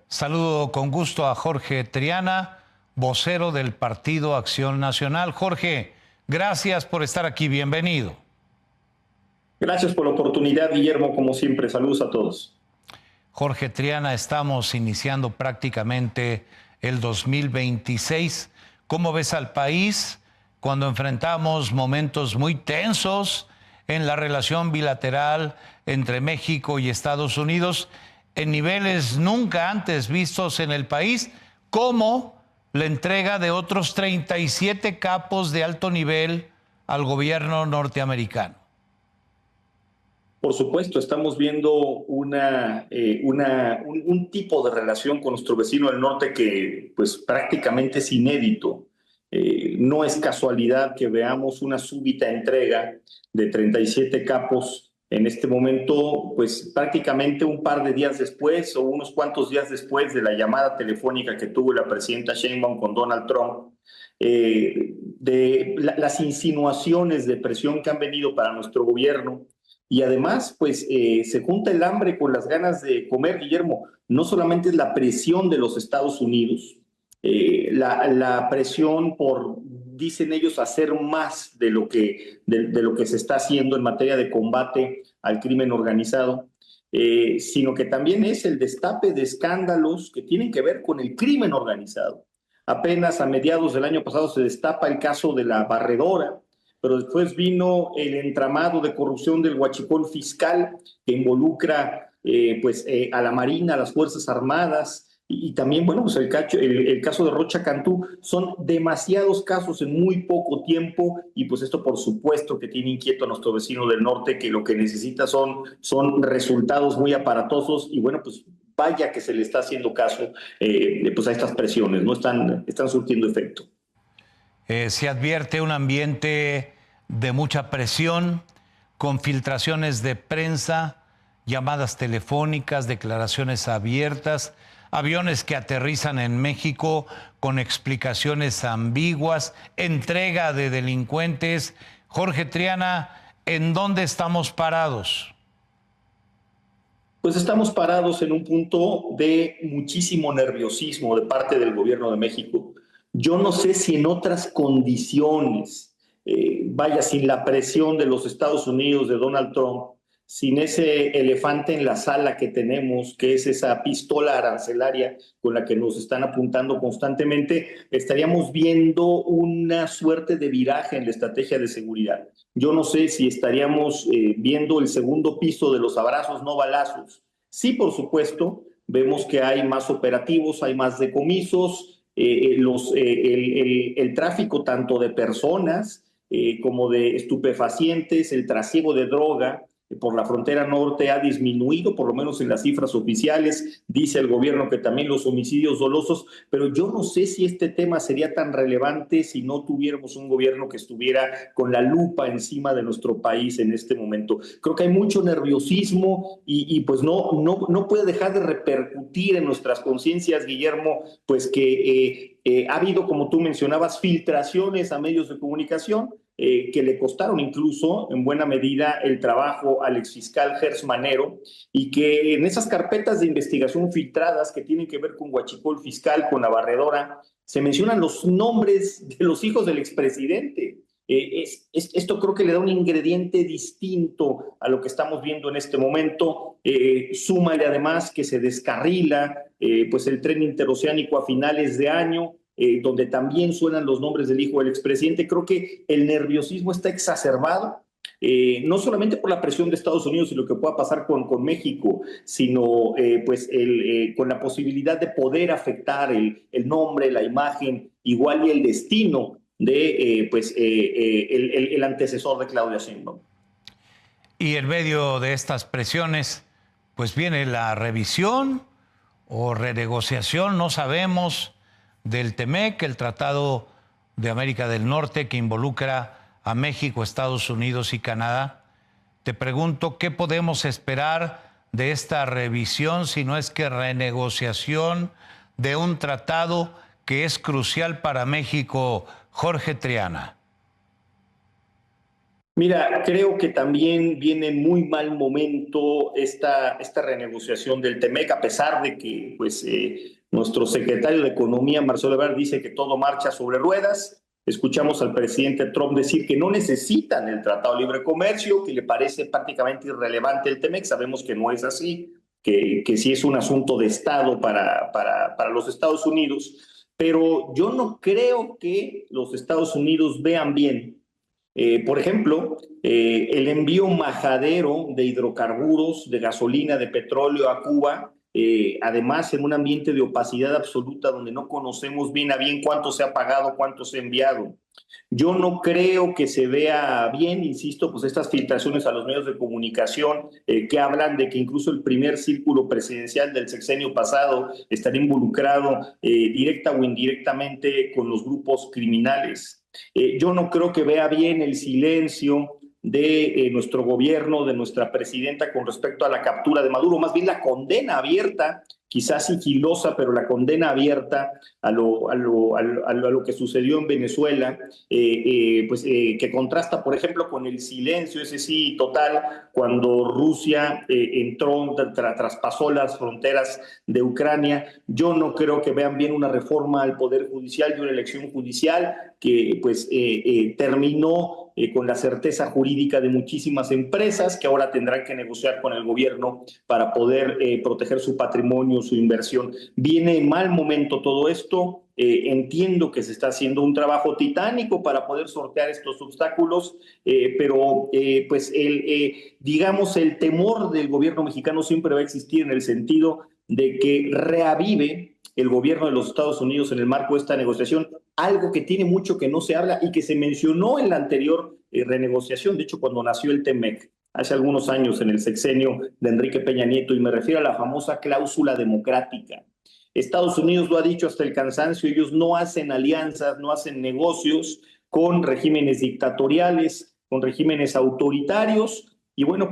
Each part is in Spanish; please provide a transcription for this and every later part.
Saludo con gusto a Jorge Triana, vocero del Partido Acción Nacional. Jorge, gracias por estar aquí, bienvenido. Gracias por la oportunidad, Guillermo, como siempre. Saludos a todos. Jorge Triana, estamos iniciando prácticamente el 2026. ¿Cómo ves al país cuando enfrentamos momentos muy tensos en la relación bilateral entre México y Estados Unidos en niveles nunca antes vistos en el país, como la entrega de otros 37 capos de alto nivel al gobierno norteamericano? Por supuesto, estamos viendo un tipo de relación con nuestro vecino del norte que pues prácticamente es inédito. No es casualidad que veamos una súbita entrega de 37 capos en este momento, pues prácticamente un par de días después o unos cuantos días después de la llamada telefónica que tuvo la presidenta Sheinbaum con Donald Trump, las insinuaciones de presión que han venido para nuestro gobierno. Y además, pues se junta el hambre con las ganas de comer, Guillermo. No solamente es la presión de los Estados Unidos, la presión por, dicen ellos, hacer más de lo que se está haciendo en materia de combate al crimen organizado, sino que también es el destape de escándalos que tienen que ver con el crimen organizado. Apenas a mediados del año pasado se destapa el caso de la barredora, pero después vino el entramado de corrupción del huachicol fiscal que involucra a la Marina, a las Fuerzas Armadas y también, bueno, pues el caso de Rocha Cantú. Son demasiados casos en muy poco tiempo y pues esto por supuesto que tiene inquieto a nuestro vecino del norte, que lo que necesita son resultados muy aparatosos y bueno, pues vaya que se le está haciendo caso pues a estas presiones, ¿no? Están surtiendo efecto. Se advierte un ambiente de mucha presión, con filtraciones de prensa, llamadas telefónicas, declaraciones abiertas, aviones que aterrizan en México con explicaciones ambiguas, entrega de delincuentes. Jorge Triana, ¿en dónde estamos parados? Pues estamos parados en un punto de muchísimo nerviosismo de parte del gobierno de México. Yo no sé si en otras condiciones, vaya, sin la presión de los Estados Unidos, de Donald Trump, sin ese elefante en la sala que tenemos, que es esa pistola arancelaria con la que nos están apuntando constantemente, estaríamos viendo una suerte de viraje en la estrategia de seguridad. Yo no sé si estaríamos viendo el segundo piso de los abrazos, no balazos. Sí, por supuesto, vemos que hay más operativos, hay más decomisos, el tráfico tanto de personas como de estupefacientes, el trasiego de droga por la frontera norte ha disminuido, por lo menos en las cifras oficiales. Dice el gobierno que también los homicidios dolosos, pero yo no sé si este tema sería tan relevante si no tuviéramos un gobierno que estuviera con la lupa encima de nuestro país en este momento. Creo que hay mucho nerviosismo y pues no puede dejar de repercutir en nuestras conciencias, Guillermo, pues que ha habido, como tú mencionabas, filtraciones a medios de comunicación que le costaron incluso en buena medida el trabajo al exfiscal Gers Manero, y que en esas carpetas de investigación filtradas que tienen que ver con huachicol fiscal, con la barredora, se mencionan los nombres de los hijos del expresidente. Esto creo que le da un ingrediente distinto a lo que estamos viendo en este momento. Súmale además que se descarrila pues el tren interoceánico a finales de año, donde también suenan los nombres del hijo del expresidente. Creo que el nerviosismo está exacerbado, no solamente por la presión de Estados Unidos y lo que pueda pasar con México, sino con la posibilidad de poder afectar el nombre, la imagen, igual y el destino de el antecesor de Claudia Sheinbaum. Y en medio de estas presiones, pues viene la revisión o renegociación, no sabemos, del TEMEC, el Tratado de América del Norte que involucra a México, Estados Unidos y Canadá. Te pregunto, ¿qué podemos esperar de esta revisión si no es que renegociación de un tratado que es crucial para México, Jorge Triana? Mira, creo que también viene muy mal momento esta renegociación del TEMEC, a pesar de que nuestro secretario de Economía, Marcelo Ebrard, dice que todo marcha sobre ruedas. Escuchamos al presidente Trump decir que no necesitan el Tratado de Libre Comercio, que le parece prácticamente irrelevante el TEMEC. Sabemos que no es así, que sí es un asunto de Estado para los Estados Unidos, pero yo no creo que los Estados Unidos vean bien. Por ejemplo, el envío majadero de hidrocarburos, de gasolina, de petróleo a Cuba, además en un ambiente de opacidad absoluta donde no conocemos bien a bien cuánto se ha pagado, cuánto se ha enviado. Yo no creo que se vea bien, insisto, pues estas filtraciones a los medios de comunicación que hablan de que incluso el primer círculo presidencial del sexenio pasado estaría involucrado directa o indirectamente con los grupos criminales. Yo no creo que vea bien el silencio de nuestro gobierno, de nuestra presidenta con respecto a la captura de Maduro, más bien la condena abierta, quizás sigilosa, pero la condena abierta a lo que sucedió en Venezuela, que contrasta, por ejemplo, con el silencio, ese sí, total, cuando Rusia entró, traspasó las fronteras de Ucrania. Yo no creo que vean bien una reforma al Poder Judicial y una elección judicial que terminó con la certeza jurídica de muchísimas empresas que ahora tendrán que negociar con el gobierno para poder proteger su patrimonio, su inversión. Viene en mal momento todo esto. Entiendo que se está haciendo un trabajo titánico para poder sortear estos obstáculos, pero digamos, el temor del gobierno mexicano siempre va a existir en el sentido de que reavive el gobierno de los Estados Unidos en el marco de esta negociación, algo que tiene mucho que no se habla y que se mencionó en la anterior renegociación, de hecho cuando nació el TEMEC, hace algunos años en el sexenio de Enrique Peña Nieto, y me refiero a la famosa cláusula democrática. Estados Unidos lo ha dicho hasta el cansancio, ellos no hacen alianzas, no hacen negocios con regímenes dictatoriales, con regímenes autoritarios. Y bueno,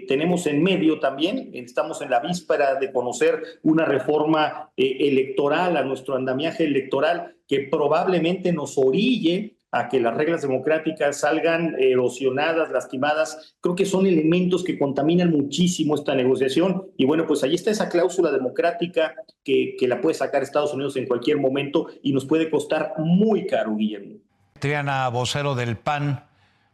tenemos en medio también, estamos en la víspera de conocer una reforma electoral, a nuestro andamiaje electoral, que probablemente nos orille a que las reglas democráticas salgan erosionadas, lastimadas. Creo que son elementos que contaminan muchísimo esta negociación. Y bueno, pues ahí está esa cláusula democrática que la puede sacar Estados Unidos en cualquier momento y nos puede costar muy caro, Guillermo. Triana, vocero del PAN,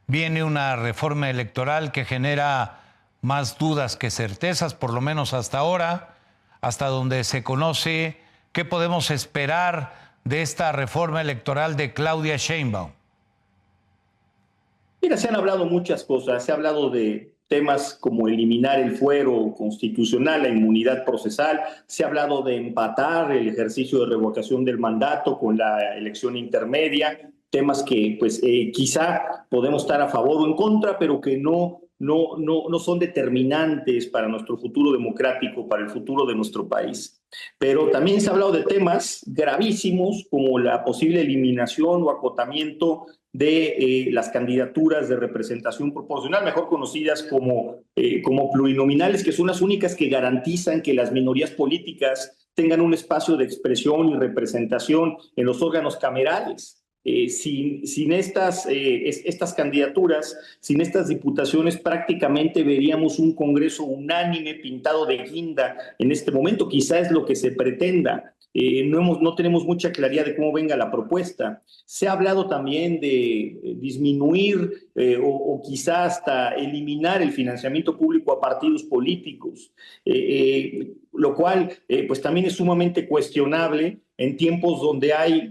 viene una reforma electoral que genera más dudas que certezas, por lo menos hasta ahora, hasta donde se conoce. ¿Qué podemos esperar de esta reforma electoral de Claudia Sheinbaum? Mira, se han hablado muchas cosas, se ha hablado de temas como eliminar el fuero constitucional, la inmunidad procesal, se ha hablado de empatar el ejercicio de revocación del mandato con la elección intermedia, temas que quizá podemos estar a favor o en contra, pero que no son determinantes para nuestro futuro democrático, para el futuro de nuestro país. Pero también se ha hablado de temas gravísimos como la posible eliminación o acotamiento de las candidaturas de representación proporcional, mejor conocidas como plurinominales, que son las únicas que garantizan que las minorías políticas tengan un espacio de expresión y representación en los órganos camerales. Sin estas candidaturas, sin estas diputaciones, prácticamente veríamos un Congreso unánime pintado de guinda en este momento. Quizá es lo que se pretenda. No tenemos mucha claridad de cómo venga la propuesta. Se ha hablado también de disminuir o quizá hasta eliminar el financiamiento público a partidos políticos, lo cual también es sumamente cuestionable en tiempos donde hay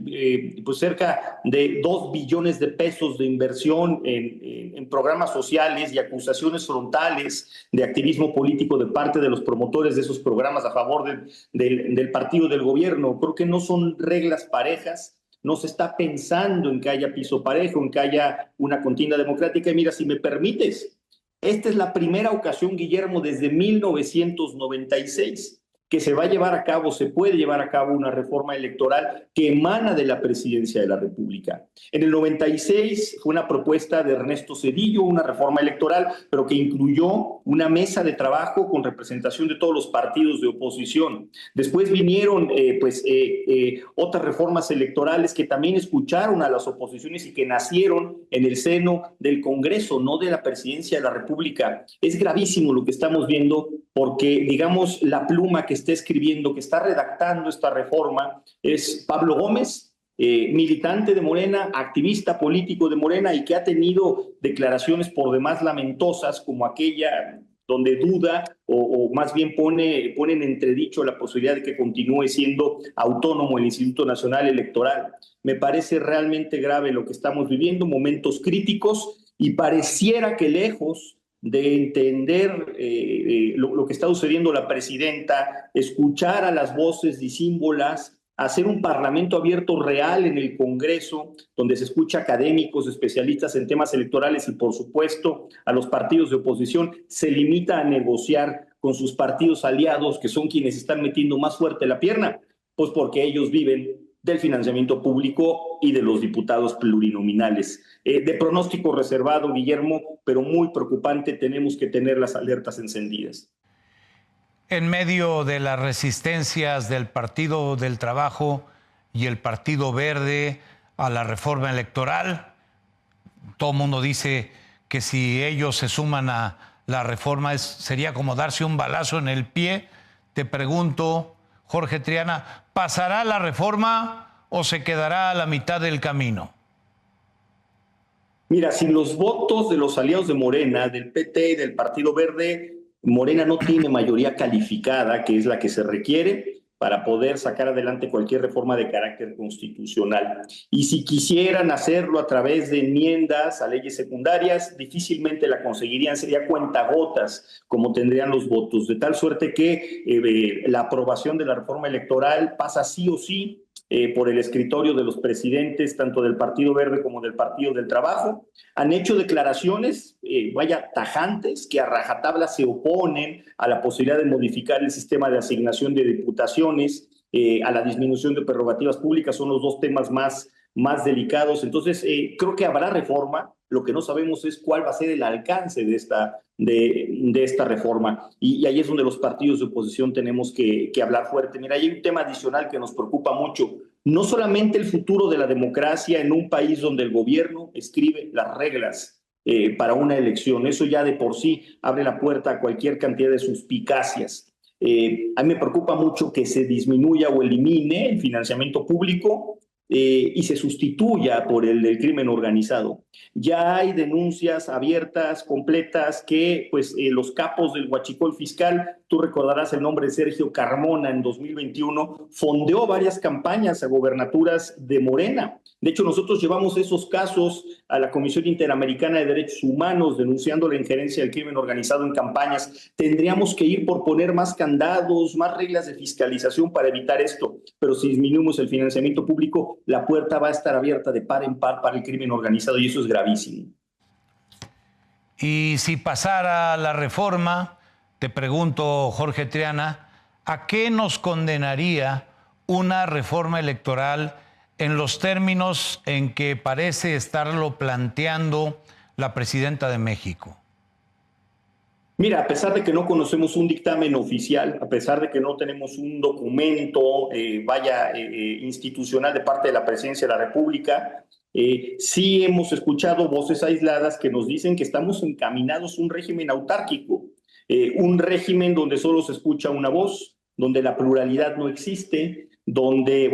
cerca de 2 billones de pesos de inversión en programas sociales y acusaciones frontales de activismo político de parte de los promotores de esos programas a favor del partido del gobierno. Creo que no son reglas parejas, no se está pensando en que haya piso parejo, en que haya una contienda democrática. Y mira, si me permites, esta es la primera ocasión, Guillermo, desde 1996 que se va a llevar a cabo, se puede llevar a cabo una reforma electoral que emana de la presidencia de la República. En el 96 fue una propuesta de Ernesto Zedillo, una reforma electoral, pero que incluyó una mesa de trabajo con representación de todos los partidos de oposición. Después vinieron otras reformas electorales que también escucharon a las oposiciones y que nacieron en el seno del Congreso, no de la presidencia de la República. Es gravísimo lo que estamos viendo porque, digamos, la pluma que está escribiendo, que está redactando esta reforma es Pablo Gómez, militante de Morena, activista político de Morena y que ha tenido declaraciones por demás lamentosas como aquella donde duda o más bien pone en entredicho la posibilidad de que continúe siendo autónomo el Instituto Nacional Electoral. Me parece realmente grave lo que estamos viviendo, momentos críticos, y pareciera que lejos de entender lo que está sucediendo la presidenta, escuchar a las voces disímbolas, hacer un parlamento abierto real en el Congreso, donde se escucha académicos, especialistas en temas electorales y, por supuesto, a los partidos de oposición, se limita a negociar con sus partidos aliados, que son quienes están metiendo más fuerte la pierna, pues porque ellos viven del financiamiento público y de los diputados plurinominales. De pronóstico reservado, Guillermo, pero muy preocupante, tenemos que tener las alertas encendidas. En medio de las resistencias del Partido del Trabajo y el Partido Verde a la reforma electoral, todo el mundo dice que si ellos se suman a la reforma sería como darse un balazo en el pie. Te pregunto, Jorge Triana, ¿pasará la reforma o se quedará a la mitad del camino? Mira, sin los votos de los aliados de Morena, del PT y del Partido Verde, Morena no tiene mayoría calificada, que es la que se requiere para poder sacar adelante cualquier reforma de carácter constitucional. Y si quisieran hacerlo a través de enmiendas a leyes secundarias, difícilmente la conseguirían, sería cuentagotas como tendrían los votos, de tal suerte que la aprobación de la reforma electoral pasa sí o sí por el escritorio de los presidentes, tanto del Partido Verde como del Partido del Trabajo. Han hecho declaraciones, tajantes, que a rajatabla se oponen a la posibilidad de modificar el sistema de asignación de diputaciones, a la disminución de prerrogativas públicas, son los dos temas más delicados. Entonces, creo que habrá reforma. Lo que no sabemos es cuál va a ser el alcance de esta reforma. Y ahí es donde los partidos de oposición tenemos que hablar fuerte. Mira, hay un tema adicional que nos preocupa mucho. No solamente el futuro de la democracia en un país donde el gobierno escribe las reglas para una elección. Eso ya de por sí abre la puerta a cualquier cantidad de suspicacias. A mí me preocupa mucho que se disminuya o elimine el financiamiento público y se sustituya por el del crimen organizado. Ya hay denuncias abiertas, completas, que los capos del huachicol fiscal, tú recordarás el nombre de Sergio Carmona en 2021, fondeó varias campañas a gobernaturas de Morena. De hecho, nosotros llevamos esos casos a la Comisión Interamericana de Derechos Humanos denunciando la injerencia del crimen organizado en campañas. Tendríamos que ir por poner más candados, más reglas de fiscalización para evitar esto, pero si disminuimos el financiamiento público, la puerta va a estar abierta de par en par para el crimen organizado y eso es gravísimo. Y si pasara la reforma, te pregunto, Jorge Triana, ¿a qué nos condenaría una reforma electoral en los términos en que parece estarlo planteando la presidenta de México? Mira, a pesar de que no conocemos un dictamen oficial, a pesar de que no tenemos un documento, institucional de parte de la Presidencia de la República, sí hemos escuchado voces aisladas que nos dicen que estamos encaminados a un régimen autárquico, un régimen donde solo se escucha una voz, donde la pluralidad no existe, donde,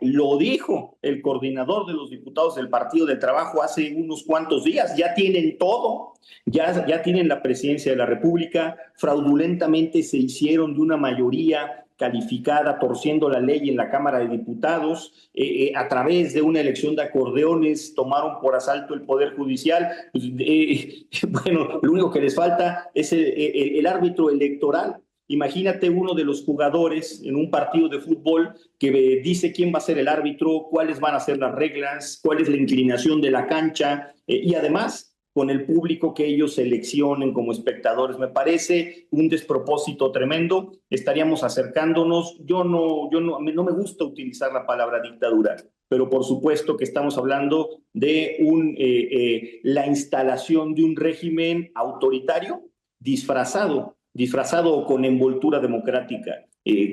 lo dijo el coordinador de los diputados del Partido del Trabajo hace unos cuantos días, ya tienen todo, ya tienen la presidencia de la República, fraudulentamente se hicieron de una mayoría calificada, torciendo la ley en la Cámara de Diputados, a través de una elección de acordeones, tomaron por asalto el Poder Judicial. Lo único que les falta es el árbitro electoral. Imagínate uno de los jugadores en un partido de fútbol que dice quién va a ser el árbitro, cuáles van a ser las reglas, cuál es la inclinación de la cancha y además con el público que ellos seleccionen como espectadores. Me parece un despropósito tremendo. Estaríamos acercándonos. No me gusta utilizar la palabra dictadura, pero por supuesto que estamos hablando de la instalación de un régimen autoritario disfrazado o con envoltura democrática,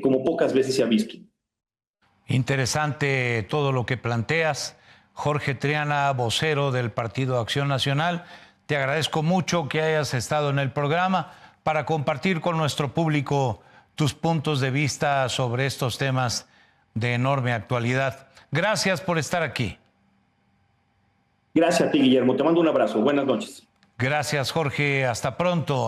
como pocas veces se ha visto. Interesante todo lo que planteas. Jorge Triana, vocero del Partido Acción Nacional, te agradezco mucho que hayas estado en el programa para compartir con nuestro público tus puntos de vista sobre estos temas de enorme actualidad. Gracias por estar aquí. Gracias a ti, Guillermo. Te mando un abrazo. Buenas noches. Gracias, Jorge. Hasta pronto.